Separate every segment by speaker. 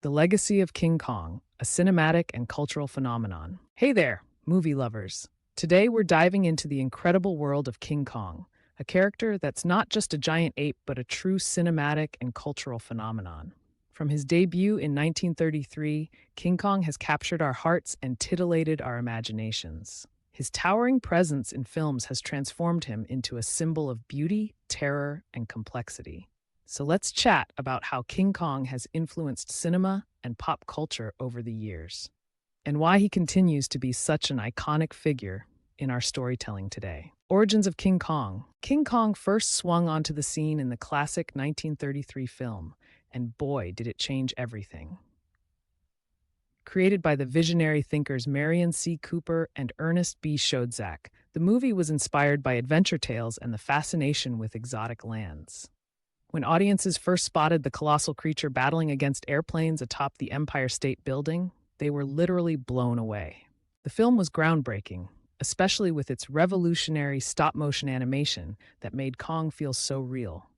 Speaker 1: The Legacy of King Kong, a cinematic and cultural phenomenon. Hey there, movie lovers. Today we're diving into the incredible world of King Kong, a character that's not just a giant ape but a true cinematic and cultural phenomenon. From his debut in 1933, King Kong has captured our hearts and titillated our imaginations. His towering presence in films has transformed him into a symbol of beauty, terror, and complexity. So let's chat about how King Kong has influenced cinema and pop culture over the years, and why he continues to be such an iconic figure in our storytelling today. Origins of King Kong. King Kong first swung onto the scene in the classic 1933 film, and boy, did it change everything. Created by the visionary thinkers Marion C. Cooper and Ernest B. Schoedsack, the movie was inspired by adventure tales and the fascination with exotic lands. When audiences first spotted the colossal creature battling against airplanes atop the Empire State Building, they were literally blown away. The film was groundbreaking, especially with its revolutionary stop-motion animation that made Kong feel so real.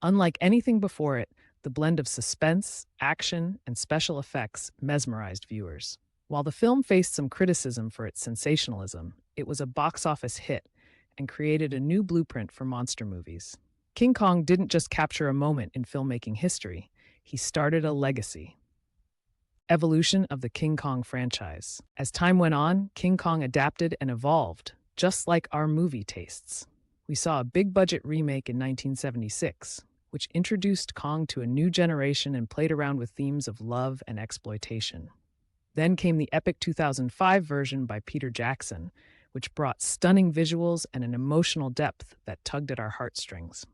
Speaker 1: Unlike anything before it, the blend of suspense, action, and special effects mesmerized viewers. While the film faced some criticism for its sensationalism, it was a box office hit and created a new blueprint for monster movies. King Kong didn't just capture a moment in filmmaking history, he started a legacy. Evolution of the King Kong franchise. As time went on, King Kong adapted and evolved, just like our movie tastes. We saw a big-budget remake in 1976, which introduced Kong to a new generation and played around with themes of love and exploitation. Then came the epic 2005 version by Peter Jackson, which brought stunning visuals and an emotional depth that tugged at our heartstrings.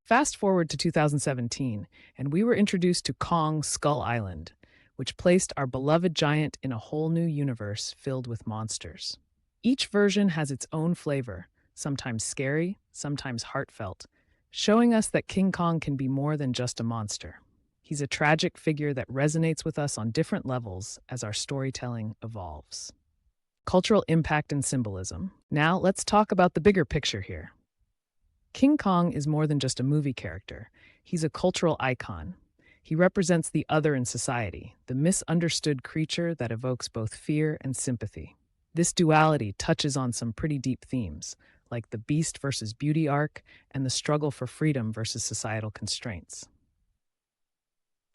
Speaker 1: Fast forward to 2017, and we were introduced to Kong Skull Island, which placed our beloved giant in a whole new universe filled with monsters. Each version has its own flavor, sometimes scary, sometimes heartfelt, showing us that King Kong can be more than just a monster. He's a tragic figure that resonates with us on different levels as our storytelling evolves. Cultural impact and symbolism. Now, let's talk about the bigger picture here. King Kong is more than just a movie character. He's a cultural icon. He represents the other in society, the misunderstood creature that evokes both fear and sympathy. This duality touches on some pretty deep themes, like the beast versus beauty arc and the struggle for freedom versus societal constraints.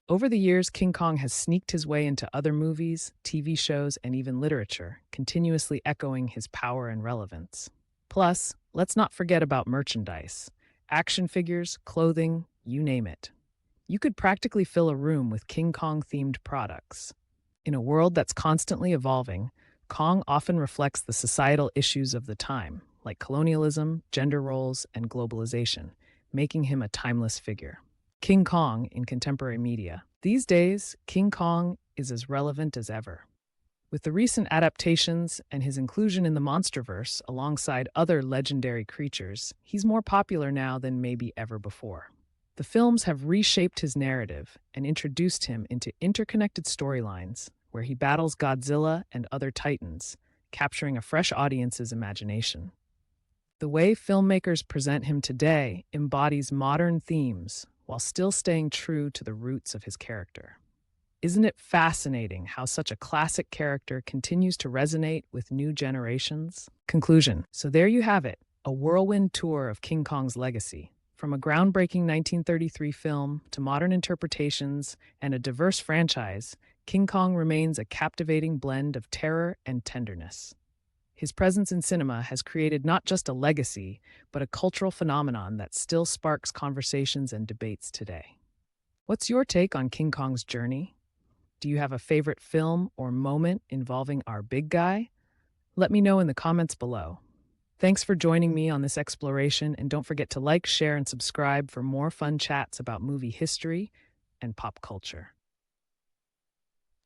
Speaker 1: Over the years, King Kong has sneaked his way into other movies, TV shows, and even literature, continuously echoing his power and relevance. Plus, let's not forget about merchandise. Action figures, clothing, you name it. You could practically fill a room with King Kong-themed products. In a world that's constantly evolving, Kong often reflects the societal issues of the time, like colonialism, gender roles, and globalization, making him a timeless figure. King Kong in contemporary media. These days, King Kong is as relevant as ever. With the recent adaptations and his inclusion in the MonsterVerse alongside other legendary creatures, he's more popular now than maybe ever before. The films have reshaped his narrative and introduced him into interconnected storylines where he battles Godzilla and other titans, capturing a fresh audience's imagination. The way filmmakers present him today embodies modern themes while still staying true to the roots of his character. Isn't it fascinating how such a classic character continues to resonate with new generations? Conclusion. So there you have it, a whirlwind tour of King Kong's legacy. From a groundbreaking 1933 film to modern interpretations and a diverse franchise, King Kong remains a captivating blend of terror and tenderness. His presence in cinema has created not just a legacy, but a cultural phenomenon that still sparks conversations and debates today. What's your take on King Kong's journey? Do you have a favorite film or moment involving our big guy? Let me know in the comments below. Thanks for joining me on this exploration, and don't forget to like, share, and subscribe for more fun chats about movie history and pop culture.